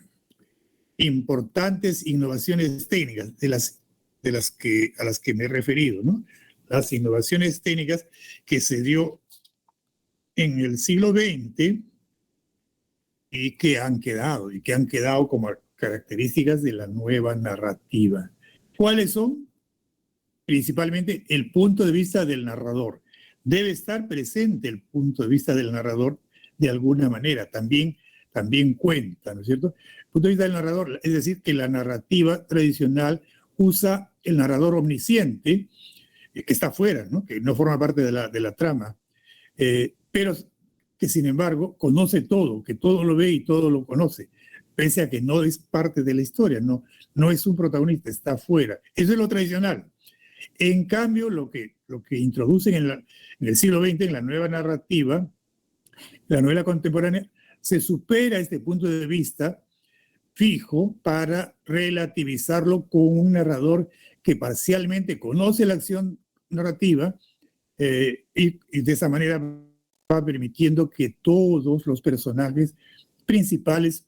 importantes innovaciones técnicas a las que me he referido, ¿no? Las innovaciones técnicas que se dio en el siglo XX y que han quedado como características de la nueva narrativa. ¿Cuáles son? Principalmente el punto de vista del narrador. Debe estar presente el punto de vista del narrador de alguna manera, también cuenta, ¿no es cierto? El punto de vista del narrador, es decir, que la narrativa tradicional usa el narrador omnisciente, que está fuera, ¿no? Que no forma parte de la trama, pero que sin embargo conoce todo, que todo lo ve y todo lo conoce, pese a que no es parte de la historia, no es un protagonista, está fuera. Eso es lo tradicional. En cambio, lo que introducen en el siglo XX, en la nueva narrativa, la novela contemporánea, se supera este punto de vista fijo para relativizarlo con un narrador que parcialmente conoce la acción narrativa y de esa manera va permitiendo que todos los personajes principales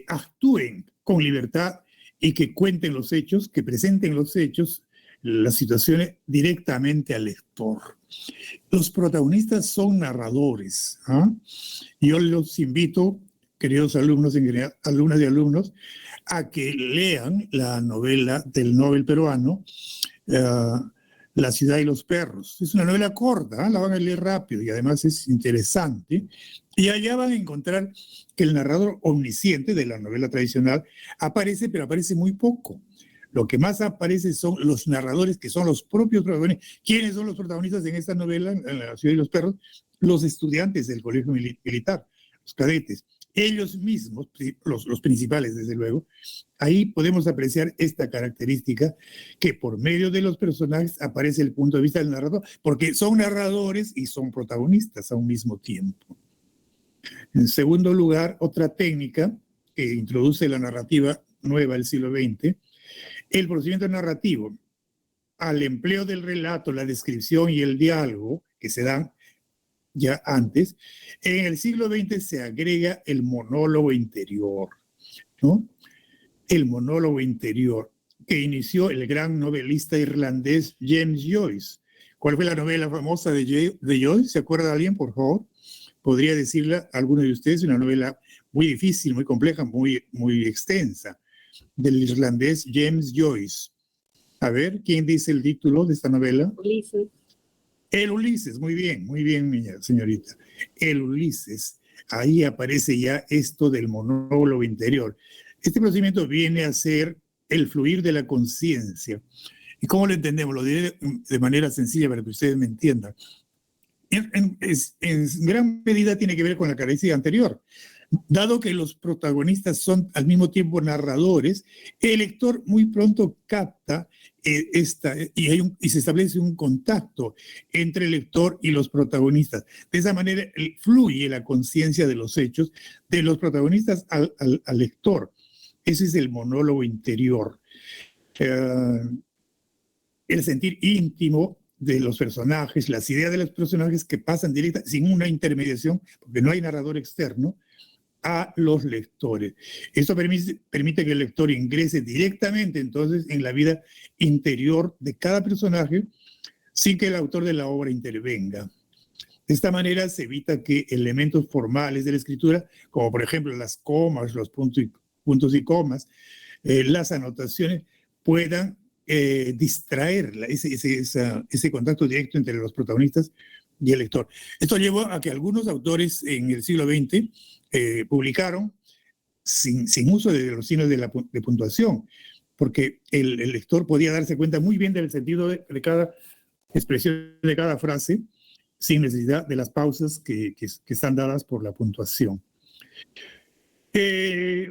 actúen con libertad y que cuenten los hechos, que presenten los hechos, las situaciones directamente al lector. Los protagonistas son narradores. Yo los invito, queridos alumnos, alumnas y alumnos, a que lean la novela del Nobel peruano, La ciudad y los perros. Es una novela corta, la van a leer rápido y además es interesante. Y allá van a encontrar que el narrador omnisciente de la novela tradicional aparece, pero aparece muy poco. Lo que más aparece son los narradores, que son los propios protagonistas. ¿Quiénes son los protagonistas en esta novela, en La ciudad y los perros? Los estudiantes del colegio militar, los cadetes. Ellos mismos, los principales desde luego. Ahí podemos apreciar esta característica, que por medio de los personajes aparece el punto de vista del narrador, porque son narradores y son protagonistas a un mismo tiempo. En segundo lugar, otra técnica que introduce la narrativa nueva del siglo XX, el procedimiento narrativo. Al empleo del relato, la descripción y el diálogo que se dan ya antes, en el siglo XX se agrega el monólogo interior, ¿no? El monólogo interior que inició el gran novelista irlandés James Joyce. ¿Cuál fue la novela famosa de Joyce? ¿Se acuerda alguien, por favor? Podría decirle a alguno de ustedes, una novela muy difícil, muy compleja, muy extensa, del irlandés James Joyce. A ver, ¿quién dice el título de esta novela? Ulises. El Ulises, muy bien, señorita. El Ulises, ahí aparece ya esto del monólogo interior. Este procedimiento viene a ser el fluir de la conciencia. ¿Y cómo lo entendemos? Lo diré de manera sencilla para que ustedes me entiendan. En gran medida tiene que ver con la característica anterior. Dado que los protagonistas son al mismo tiempo narradores, el lector muy pronto capta y se establece un contacto entre el lector y los protagonistas. De esa manera fluye la conciencia de los hechos de los protagonistas al lector. Ese es el monólogo interior. El sentir íntimo de los personajes, las ideas de los personajes que pasan directa, sin una intermediación, porque no hay narrador externo, a los lectores. Esto permite que el lector ingrese directamente entonces en la vida interior de cada personaje sin que el autor de la obra intervenga. De esta manera se evita que elementos formales de la escritura, como por ejemplo las comas, los puntos y comas, las anotaciones, puedan distraer ese contacto directo entre los protagonistas y el lector. Esto llevó a que algunos autores en el siglo XX publicaron sin uso de los signos de puntuación, porque el lector podía darse cuenta muy bien del sentido de cada expresión de cada frase, sin necesidad de las pausas que están dadas por la puntuación.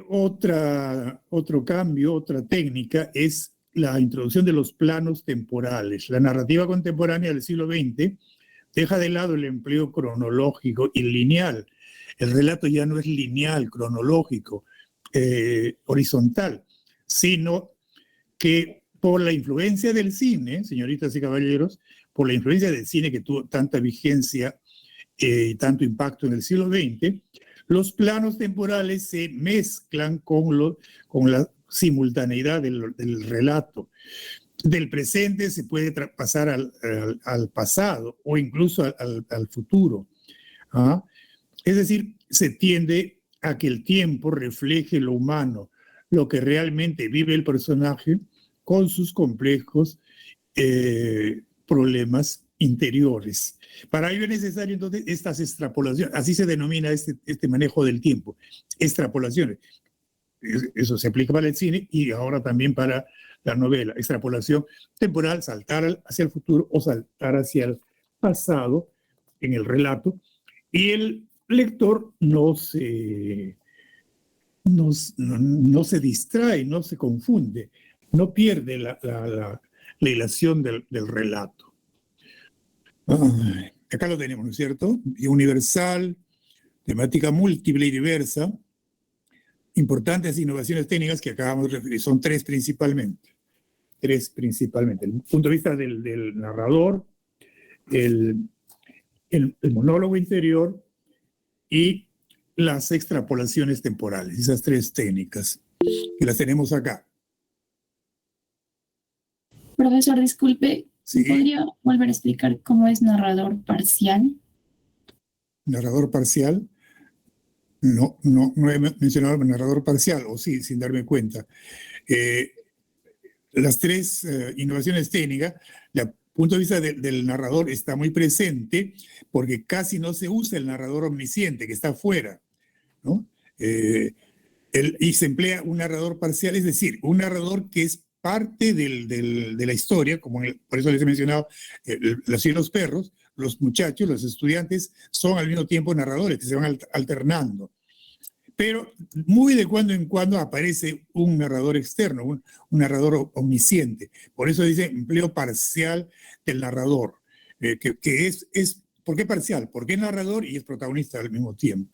Otro cambio, otra técnica es la introducción de los planos temporales. La narrativa contemporánea del siglo XX deja de lado el empleo cronológico y lineal. El relato ya no es lineal, cronológico, horizontal, sino que por la influencia del cine, señoritas y caballeros, por la influencia del cine que tuvo tanta vigencia y tanto impacto en el siglo XX, los planos temporales se mezclan con la simultaneidad del relato. Del presente se puede pasar al pasado o incluso al futuro. ¿Ah? Es decir, se tiende a que el tiempo refleje lo humano, lo que realmente vive el personaje con sus complejos problemas interiores. Para ello es necesario entonces estas extrapolaciones, así se denomina este manejo del tiempo, extrapolaciones. Eso se aplica para el cine y ahora también para la novela. Extrapolación temporal, saltar hacia el futuro o saltar hacia el pasado en el relato. Y el lector no se distrae, no se confunde, no pierde la hilación del relato. Acá lo tenemos, ¿no es cierto? Y universal, temática múltiple y diversa, importantes innovaciones técnicas que acabamos de referir, son tres principalmente. El punto de vista del narrador, el monólogo interior y las extrapolaciones temporales, esas tres técnicas que las tenemos acá. Profesor, disculpe, ¿Sí? ¿podría volver a explicar cómo es narrador parcial? Narrador parcial. No he mencionado el narrador parcial, o sí, sin darme cuenta. Las tres innovaciones técnicas, el punto de vista del narrador está muy presente porque casi no se usa el narrador omnisciente, que está afuera, ¿no? Y se emplea un narrador parcial, es decir, un narrador que es parte de la historia, como por eso les he mencionado Los y los perros, los muchachos, los estudiantes, son al mismo tiempo narradores que se van alternando. Pero muy de cuando en cuando aparece un narrador externo, un narrador omnisciente. Por eso dice empleo parcial del narrador, que es, ¿por qué parcial? Porque es narrador y es protagonista al mismo tiempo.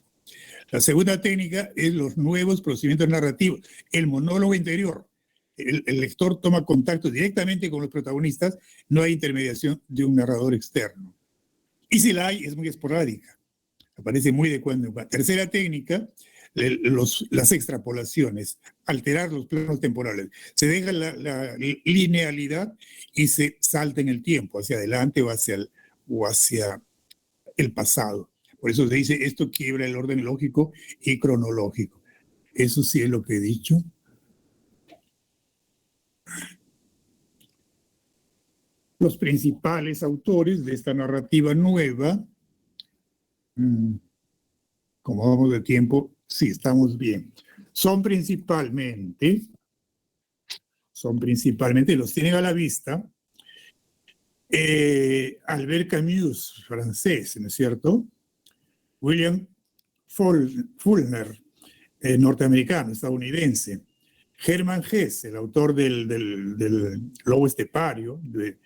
La segunda técnica es los nuevos procedimientos narrativos, el monólogo interior. El lector toma contacto directamente con los protagonistas, no hay intermediación de un narrador externo. Y si la hay, es muy esporádica, aparece muy de cuando en cuando. Tercera técnica, las extrapolaciones, alterar los planos temporales. Se deja la linealidad y se salta en el tiempo, hacia adelante o hacia el pasado. Por eso se dice, esto quiebra el orden lógico y cronológico. Eso sí es lo que he dicho. Los principales autores de esta narrativa nueva, como vamos de tiempo, sí, estamos bien. Son principalmente, los tienen a la vista, Albert Camus, francés, ¿no es cierto? William Faulkner, norteamericano, estadounidense. Hermann Hesse, el autor del Lobo Estepario, de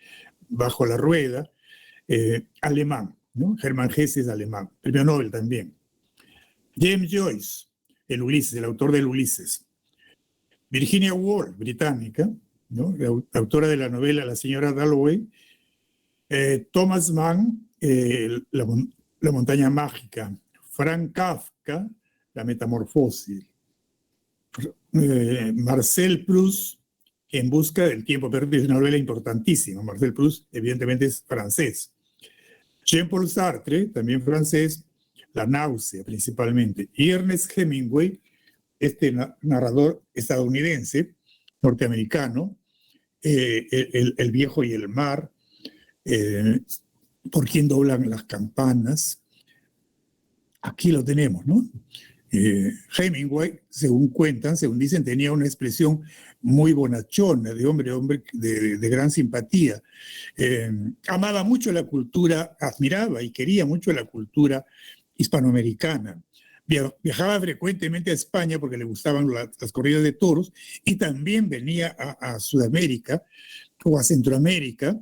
Bajo la Rueda, alemán, ¿no? Hermann Hesse es alemán, premio Nobel también. James Joyce, el autor del Ulises. Virginia Woolf, británica, ¿no? Autora de la novela La señora Dalloway. Thomas Mann, la montaña mágica. Frank Kafka, La metamorfosis. Marcel Proust, En busca del tiempo perdido, es una novela importantísima. Marcel Proust, evidentemente, es francés. Jean-Paul Sartre, también francés, La náusea principalmente. Y Ernest Hemingway, este narrador estadounidense, norteamericano, el viejo y el mar, Por quién doblan las campanas. Aquí lo tenemos, ¿no? Hemingway, según cuentan, según dicen, tenía una expresión muy bonachona, de hombre de gran simpatía. Amaba mucho la cultura, admiraba y quería mucho la cultura hispanoamericana. Viajaba frecuentemente a España porque le gustaban las corridas de toros y también venía a Sudamérica o a Centroamérica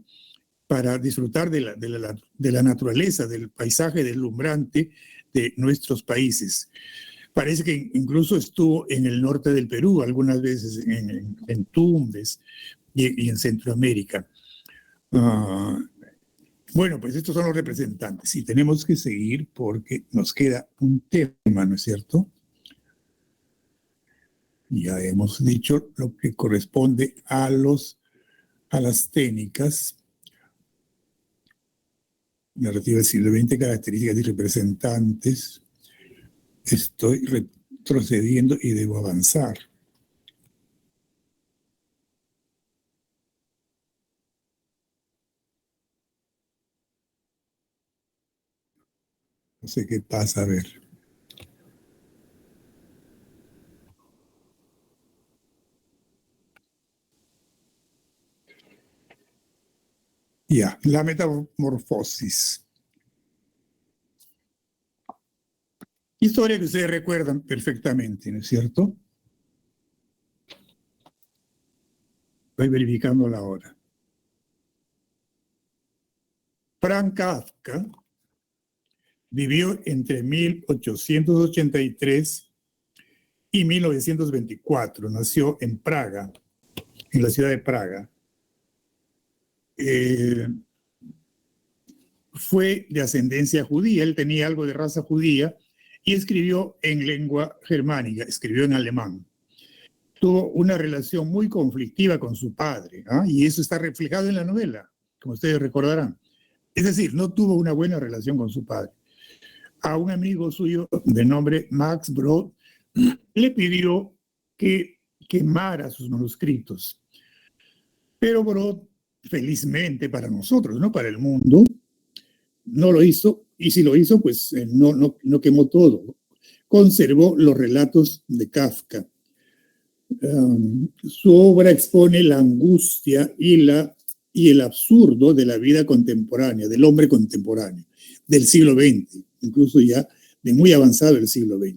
para disfrutar de la naturaleza, del paisaje deslumbrante de nuestros países. Parece que incluso estuvo en el norte del Perú, algunas veces en Tumbes y en Centroamérica. Bueno, pues estos son los representantes y tenemos que seguir porque nos queda un tema, ¿no es cierto? Ya hemos dicho lo que corresponde a las técnicas. Narrativa del siglo XX, características y representantes. Estoy retrocediendo y debo avanzar. No sé qué pasa, a ver. Ya, la metamorfosis. Historia que ustedes recuerdan perfectamente, ¿no es cierto? Estoy verificando la hora. Franz Kafka vivió entre 1883 y 1924. Nació en Praga, en la ciudad de Praga. Fue de ascendencia judía, él tenía algo de raza judía y escribió en lengua germánica, escribió en alemán. Tuvo una relación muy conflictiva con su padre, y eso está reflejado en la novela, como ustedes recordarán. Es decir, no tuvo una buena relación con su padre. A un amigo suyo de nombre Max Brod le pidió que quemara sus manuscritos. Pero Brod, felizmente para nosotros, no para el mundo, no lo hizo, y si lo hizo, pues no quemó todo. Conservó los relatos de Kafka. Su obra expone la angustia y el absurdo de la vida contemporánea, del hombre contemporáneo, del siglo XX, incluso ya de muy avanzado el siglo XX.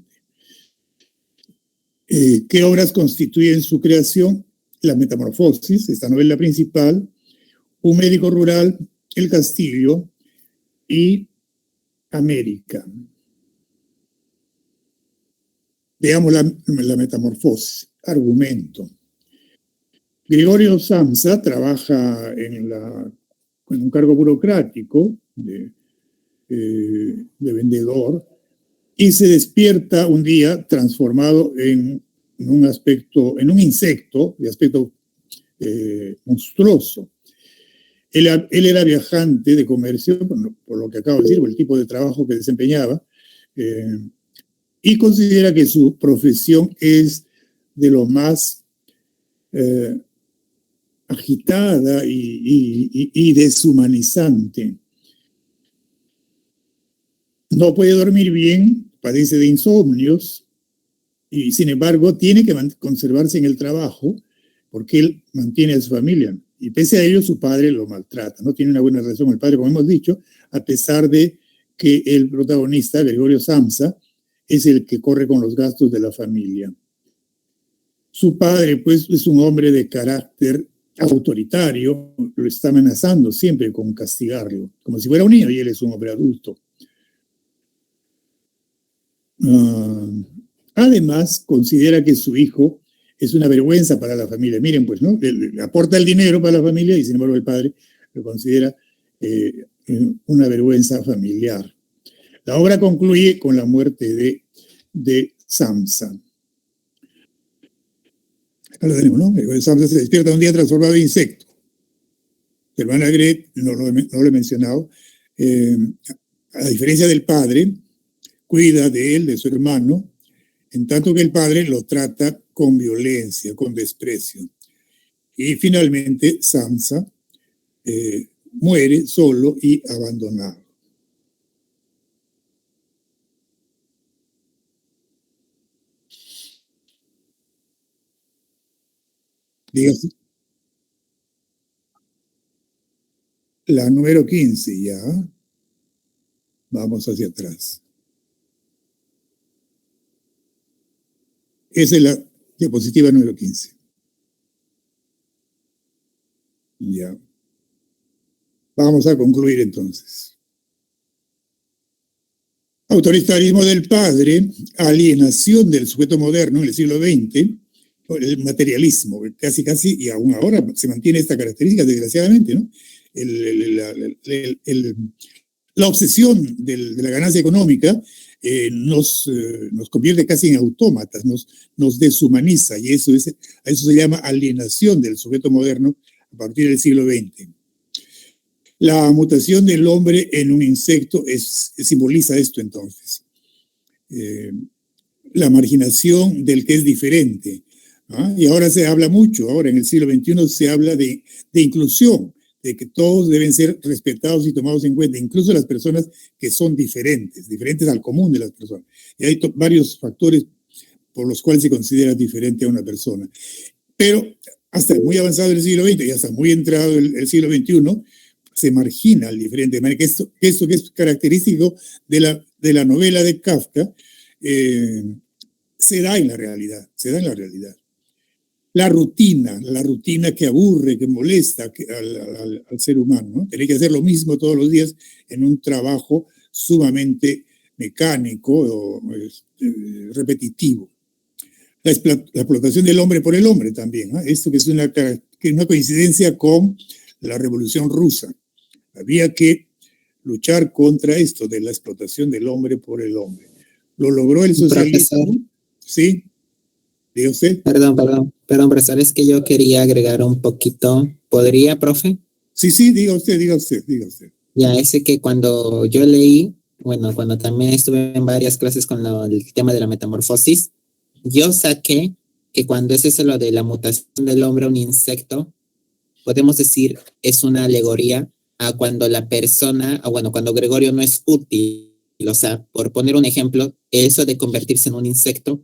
¿Qué obras constituyen su creación? La Metamorfosis, esta novela principal, Un médico rural, El castillo y América. Veamos la Metamorfosis. Argumento. Gregorio Samsa trabaja en un cargo burocrático de vendedor y se despierta un día transformado en un insecto de aspecto monstruoso. Él era viajante de comercio, por lo que acabo de decir, por el tipo de trabajo que desempeñaba, y considera que su profesión es de lo más agitada y deshumanizante. No puede dormir bien, padece de insomnios y sin embargo tiene que conservarse en el trabajo porque él mantiene a su familia y pese a ello su padre lo maltrata, no tiene una buena relación con el padre, como hemos dicho, a pesar de que el protagonista, Gregorio Samsa, es el que corre con los gastos de la familia. Su padre, pues, es un hombre de carácter autoritario, lo está amenazando siempre con castigarlo, como si fuera un niño y él es un hombre adulto. Además, considera que su hijo es una vergüenza para la familia. Miren, pues, ¿no? Le aporta el dinero para la familia y, sin embargo, el padre lo considera una vergüenza familiar. La obra concluye con la muerte de Samsa. Acá lo tenemos, ¿no? Samsa se despierta un día transformado en insecto. Su hermana Gret, no lo he mencionado, Eh, a diferencia del padre, cuida de él, de su hermano, en tanto que el padre lo trata con violencia, con desprecio. Y finalmente Sansa muere solo y abandonado. Dígase, la número 15 ya. Vamos hacia atrás. Esa es la diapositiva número 15. Ya. Vamos a concluir entonces. Autoritarismo del padre, alienación del sujeto moderno en el siglo XX, el materialismo, casi, y aún ahora se mantiene esta característica, desgraciadamente, ¿no? La obsesión de la ganancia económica nos convierte casi en autómatas, nos deshumaniza, y a eso se llama alienación del sujeto moderno a partir del siglo XX. La mutación del hombre en un insecto simboliza esto entonces. La marginación del que es diferente. Y ahora se habla mucho, ahora en el siglo XXI se habla de inclusión, de que todos deben ser respetados y tomados en cuenta, incluso las personas que son diferentes al común de las personas. Y hay varios factores por los cuales se considera diferente a una persona. Pero hasta muy avanzado el siglo XX y hasta muy entrado el siglo XXI, se margina al diferente. De manera que esto que es característico de la novela de Kafka, se da en la realidad. La rutina que aburre, que molesta al ser humano, ¿no? Tener que hacer lo mismo todos los días en un trabajo sumamente mecánico o repetitivo. La explotación del hombre por el hombre también, ¿no? Esto que es una coincidencia con la Revolución Rusa. Había que luchar contra esto de la explotación del hombre por el hombre. Lo logró el socialismo. Profesor. Sí. ¿Diga usted? Perdón, profesor, es que yo quería agregar un poquito. ¿Podría, profe? Sí, diga usted. Ya, ese que cuando yo leí, bueno, cuando también estuve en varias clases con el tema de la metamorfosis, yo saqué que cuando es eso lo de la mutación del hombre a un insecto, podemos decir es una alegoría a cuando la persona, o bueno, cuando Gregorio no es útil. O sea, por poner un ejemplo, eso de convertirse en un insecto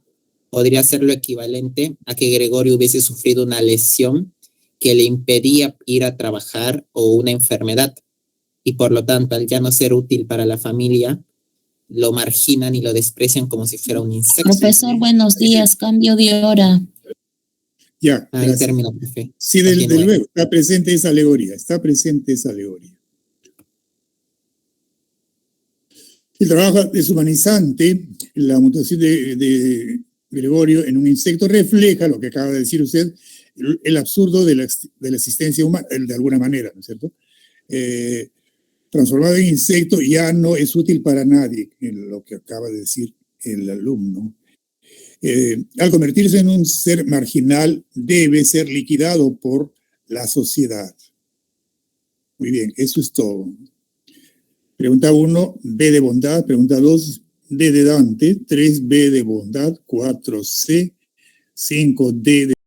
podría ser lo equivalente a que Gregorio hubiese sufrido una lesión que le impedía ir a trabajar o una enfermedad. Y por lo tanto, al ya no ser útil para la familia, lo marginan y lo desprecian como si fuera un insecto. Profesor, buenos días, cambio de hora. Ya. Ahí termino, profe. Sí, de luego, está presente esa alegoría. El trabajo deshumanizante, la mutación de Gregorio en un insecto refleja lo que acaba de decir usted, el absurdo de la existencia humana, de alguna manera, ¿no es cierto? Transformado en insecto ya no es útil para nadie, en lo que acaba de decir el alumno. Al convertirse en un ser marginal, debe ser liquidado por la sociedad. Muy bien, eso es todo. Pregunta 1, B de bondad. Pregunta 2, D de Dante. 3, B de bondad. 4, C. 5, D de